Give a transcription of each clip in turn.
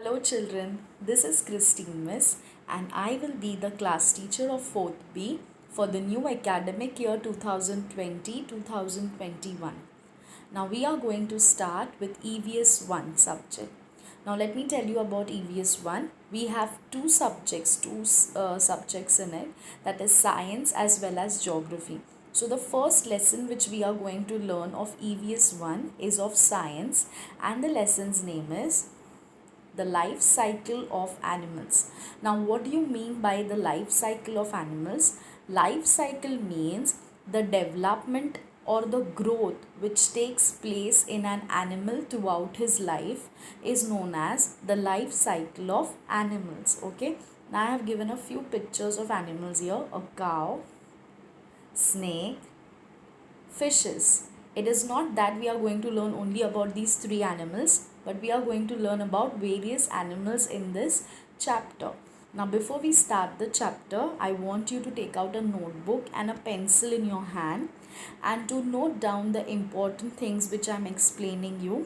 Hello children, this is Christine Miss and I will be the class teacher of 4th B for the new academic year 2020-2021. Now we are going to start with EVS 1 subject. Now let me tell you about EVS 1. We have two subjects in it, that is science as well as geography. So the first lesson which we are going to learn of EVS 1 is of science and the lesson's name is the life cycle of animals. Now, what do you mean by the life cycle of animals? Life cycle means the development or the growth which takes place in an animal throughout his life is known as the life cycle of animals. Okay, now I have given a few pictures of animals here: a cow, snake, fishes. It is not that we are going to learn only about these three animals, but we are going to learn about various animals in this chapter. Now, before we start the chapter, I want you to take out a notebook and a pencil in your hand and to note down the important things which I am explaining you,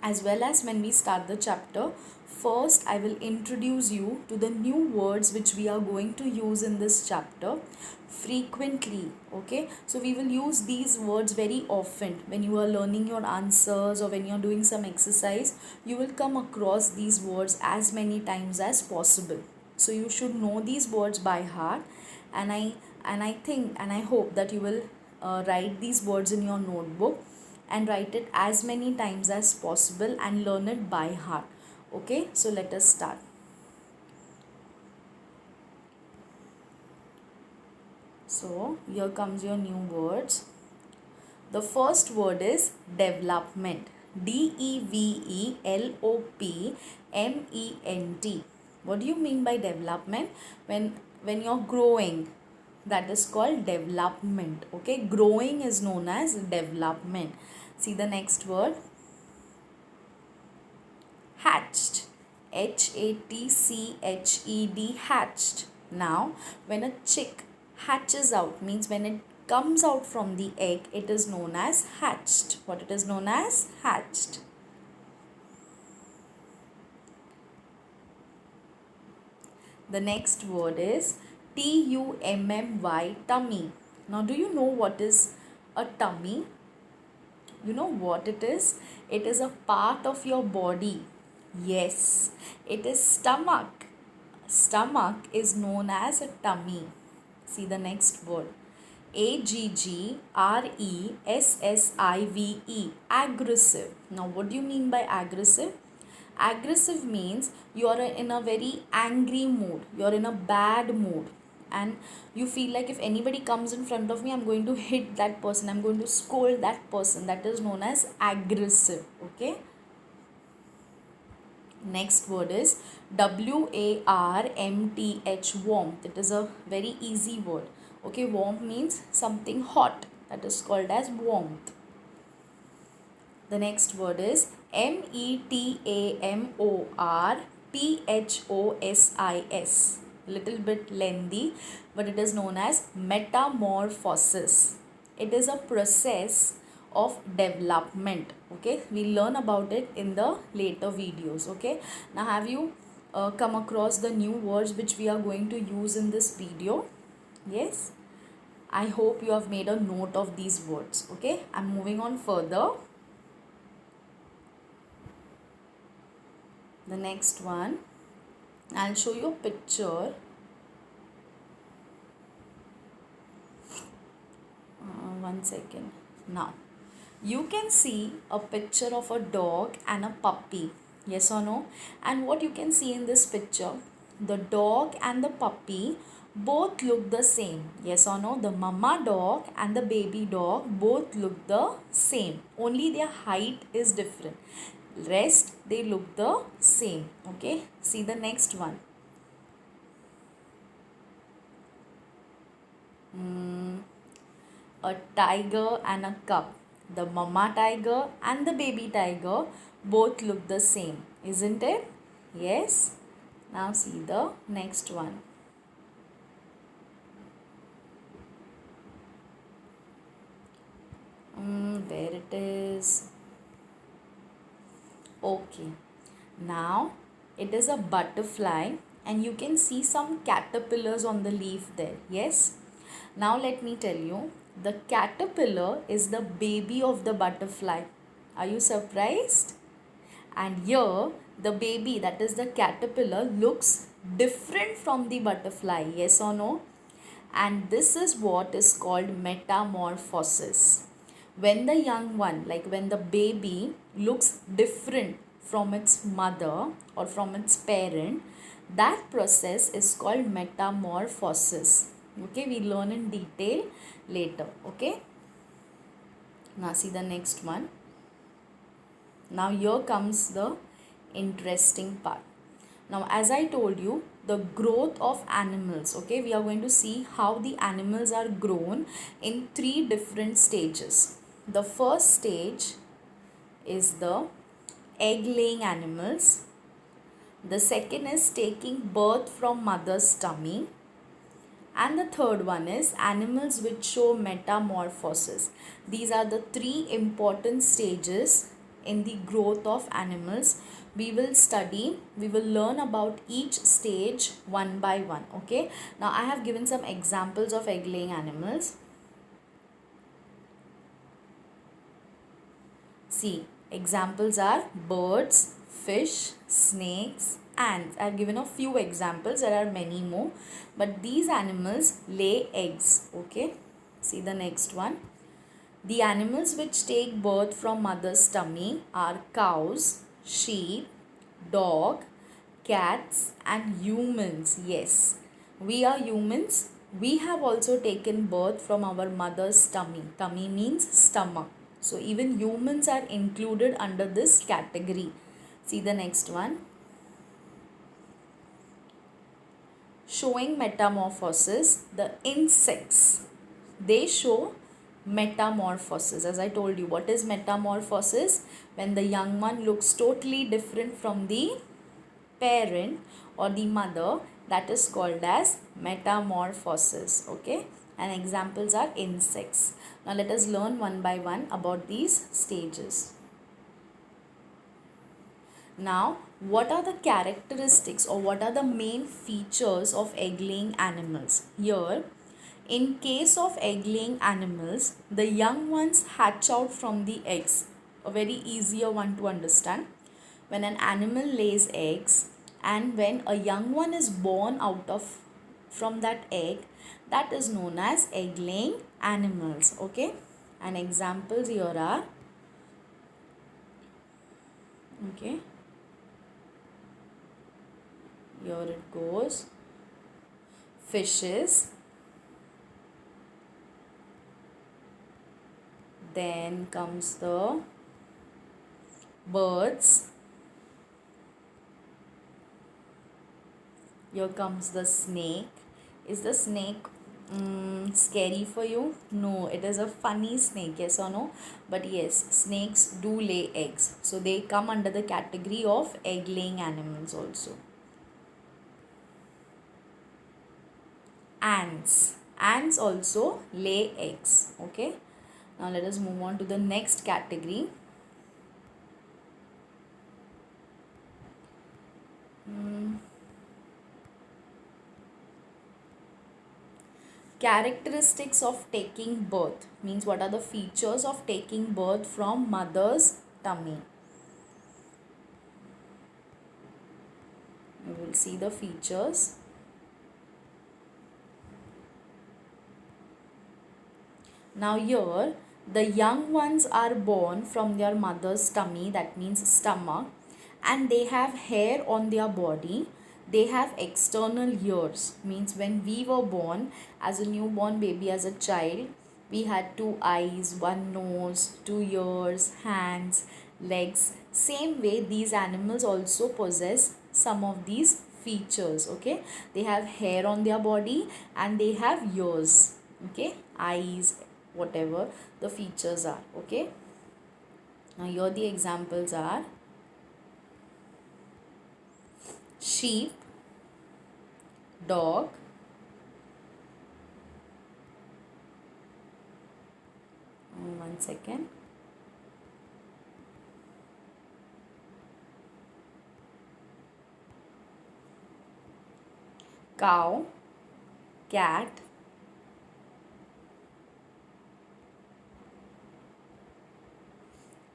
as well as when we start the chapter. First, I will introduce you to the new words which we are going to use in this chapter frequently. Okay, so we will use these words very often when you are learning your answers or when you are doing some exercise. You will come across these words as many times as possible, so you should know these words by heart. And I think and I hope that you will write these words in your notebook and write it as many times as possible and learn it by heart. Okay, so let us start. So here comes your new words. The first word is development. Development. What do you mean by development? When you're growing, that is called development. Okay, growing is known as development. See the next word, hatched. Hatched. Hatched. Now when a chick hatches out, means when it comes out from the egg, it is known as hatched. What it is known as? Hatched. The next word is tummy, tummy. Now do you know what is a tummy? You know what it is? It is a part of your body. Yes, it is stomach. Stomach is known as a tummy. See the next word, aggressive. Aggressive. Now what do you mean by aggressive? Aggressive means you are in a very angry mood, you are in a bad mood, and you feel like if anybody comes in front of me, I'm going to hit that person, I'm going to scold that person. That is known as aggressive. Okay, next word is warmth. Warmth. It is a very easy word. Okay, warmth means something hot, that is called as warmth. The next word is metamorphosis. Little bit lengthy, but it is known as metamorphosis. It is a process of development. Okay, we learn about it in the later videos. Okay, now have you come across the new words which we are going to use in this video? Yes, I hope you have made a note of these words. Okay, I'm moving on further. The next one, I'll show you a picture. One second. Now you can see a picture of a dog and a puppy. Yes or no? And what you can see in this picture, the dog and the puppy both look the same. Yes or no? The mama dog and the baby dog both look the same, only their height is different. Rest, they look the same. Okay, see the next one. A tiger and a cub. The mama tiger and the baby tiger both look the same, isn't it? Yes. Now see the next one. Where it is? Okay. Now It is a butterfly, and you can see some caterpillars on the leaf there. Yes. Now let me tell you, the caterpillar is the baby of the butterfly. Are you surprised? And here the baby, that is the caterpillar, looks different from the butterfly. Yes or no? And this is what is called metamorphosis. When the young one, like when the baby looks different from its mother or from its parent, that process is called metamorphosis. Okay, we learn in detail later. Okay, now see the next one. Now here comes the interesting part. Now, as I told you, the growth of animals, okay, we are going to see how the animals are grown in three different stages. The first stage is the egg laying animals. The second is taking birth from mother's tummy. And the third one is animals which show metamorphosis. These are the three important stages in the growth of animals. We will learn about each stage one by one. Okay. Now I have given some examples of egg laying animals. See, examples are birds, fish, snakes, ants. I have given a few examples. There are many more, but these animals lay eggs. Okay. See the next one. The animals which take birth from mother's tummy are cows, sheep, dog, cats, and humans. Yes, we are humans. We have also taken birth from our mother's tummy. Tummy means stomach. So even humans are included under this category. See the next one. Showing metamorphosis, the insects, they show metamorphosis. As I told you, what is metamorphosis? When the young one looks totally different from the parent or the mother, that is called as metamorphosis. Okay, and examples are insects. Now let us learn one by one about these stages. Now, what are the characteristics or what are the main features of egg laying animals? Here, in case of egg laying animals, the young ones hatch out from the eggs. A very easier one to understand. When an animal lays eggs and when a young one is born out of from that egg, that is known as egg laying animals. Okay, and examples here are, okay, here it goes, fishes, then comes the birds, here comes the snake. Is the snake scary for you? No, it is a funny snake, yes or no? But yes, snakes do lay eggs, so they come under the category of egg laying animals also. Ants also lay eggs. Okay, now let us move on to the next category. Characteristics of taking birth means what are the features of taking birth from mother's tummy. We will see the features. Now here, the young ones are born from their mother's tummy, that means stomach, and they have hair on their body. They have external ears, means when we were born as a newborn baby, as a child, we had two eyes, one nose, two ears, hands, legs. Same way, these animals also possess some of these features. Okay, they have hair on their body and they have ears. Okay, eyes, whatever the features are. Okay, now here the examples are sheep, dog, one second, cow, cat,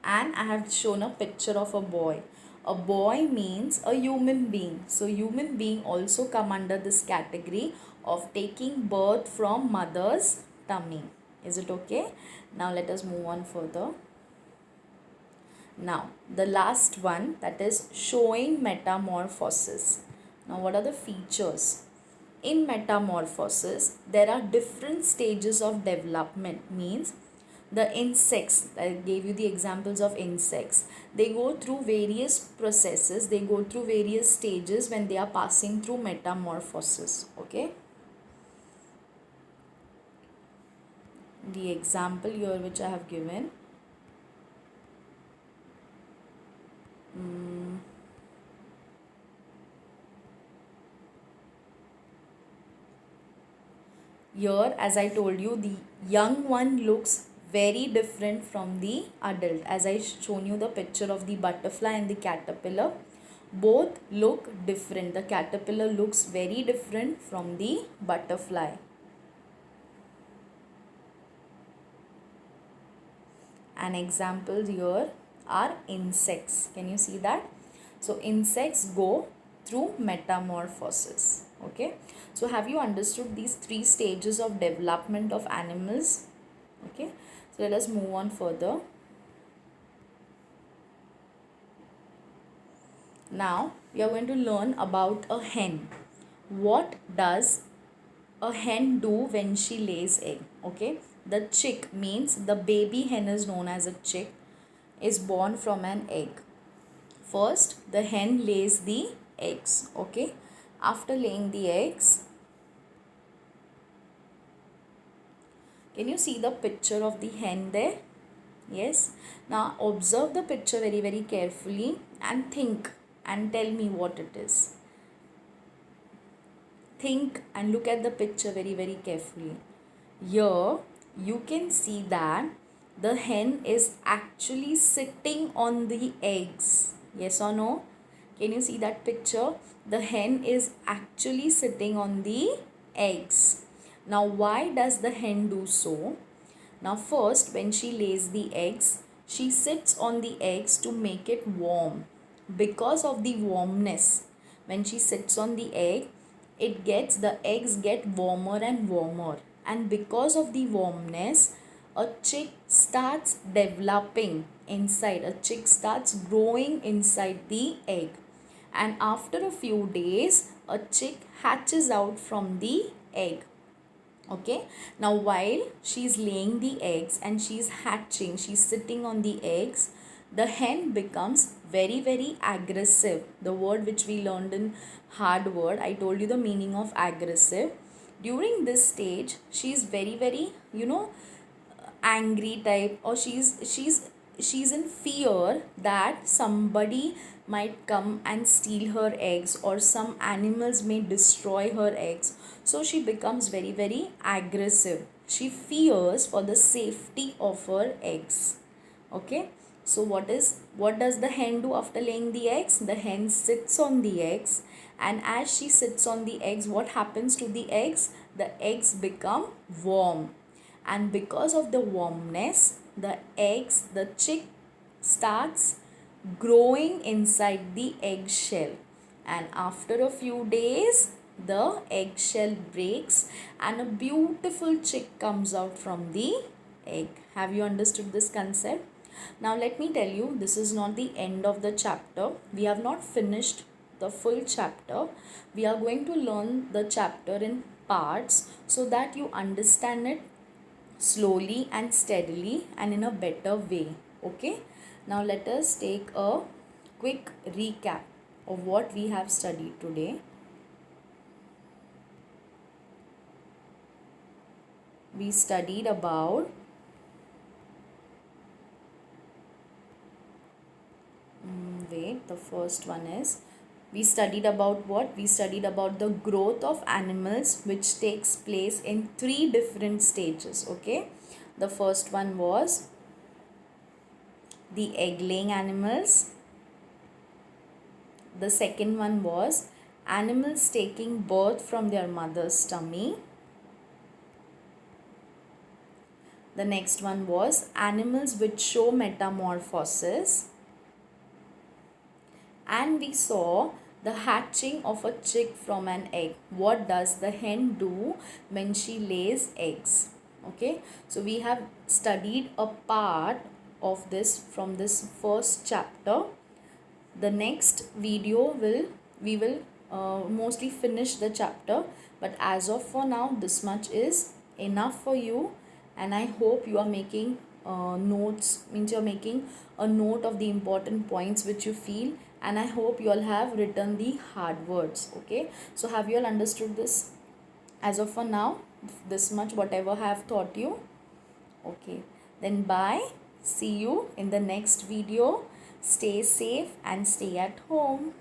and I have shown a picture of a boy. A boy means a human being. So human being also come under this category of taking birth from mother's tummy. Is it okay? Now let us move on further. Now the last one, that is showing metamorphosis. Now what are the features? In metamorphosis, there are different stages of development. Means the insects, I gave you the examples of insects, they go through various processes, they go through various stages when they are passing through metamorphosis. Okay, the example here which I have given, here as I told you, the young one looks very different from the adult. As I shown you the picture of the butterfly and the caterpillar, both look different. The caterpillar looks very different from the butterfly. An example here are insects. Can you see that? So insects go through metamorphosis. Okay, so have you understood these three stages of development of animals? Okay, so let us move on further. Now we are going to learn about a hen. What does a hen do when she lays egg? Okay, the chick, means the baby hen is known as a chick, is born from an egg. First the hen lays the eggs. Okay, after laying the eggs, can you see the picture of the hen there? Yes. Now observe the picture very carefully and think and tell me what it is. Think and look at the picture very carefully. Here you can see that the hen is actually sitting on the eggs. Yes or no? Can you see that picture? The hen is actually sitting on the eggs. Now why does the hen do so? Now first, when she lays the eggs, she sits on the eggs to make it warm. Because of the warmness, when she sits on the egg, the eggs get warmer and warmer. And because of the warmness, a chick starts developing inside. A chick starts growing inside the egg. And after a few days, a chick hatches out from the egg. Okay, now while she's laying the eggs and she's hatching, she's sitting on the eggs, the hen becomes very aggressive. The word which we learned in hard word, I told you the meaning of aggressive. During this stage, she's very angry type, or she's in fear that somebody might come and steal her eggs, or some animals may destroy her eggs. So she becomes very aggressive. She fears for the safety of her eggs. Okay, so what does the hen do after laying the eggs? The hen sits on the eggs, and as she sits on the eggs, what happens to the eggs? The eggs become warm, and because of the warmness, the chick starts growing inside the eggshell, and after a few days the eggshell breaks and a beautiful chick comes out from the egg. Have you understood this concept? Now let me tell you, this is not the end of the chapter. We have not finished the full chapter. We are going to learn the chapter in parts so that you understand it slowly and steadily and in a better way. Okay, now let us take a quick recap of what we have studied today. We studied about the first one is, we studied about what? We studied about the growth of animals, which takes place in 3 different stages. Okay, the first one was the egg laying animals. The second one was animals taking birth from their mother's tummy. The next one was animals which show metamorphosis. And we saw the hatching of a chick from an egg. What does the hen do when she lays eggs? Okay, so we have studied a part of this from this first chapter. The next video we will mostly finish the chapter, but as of for now this much is enough for you, and I hope you are making notes, means you're making a note of the important points which you feel, and I hope you all have written the hard words. Okay, so have you all understood this as of for now, this much whatever I have taught you? Okay, then bye, see you in the next video. Stay safe and stay at home.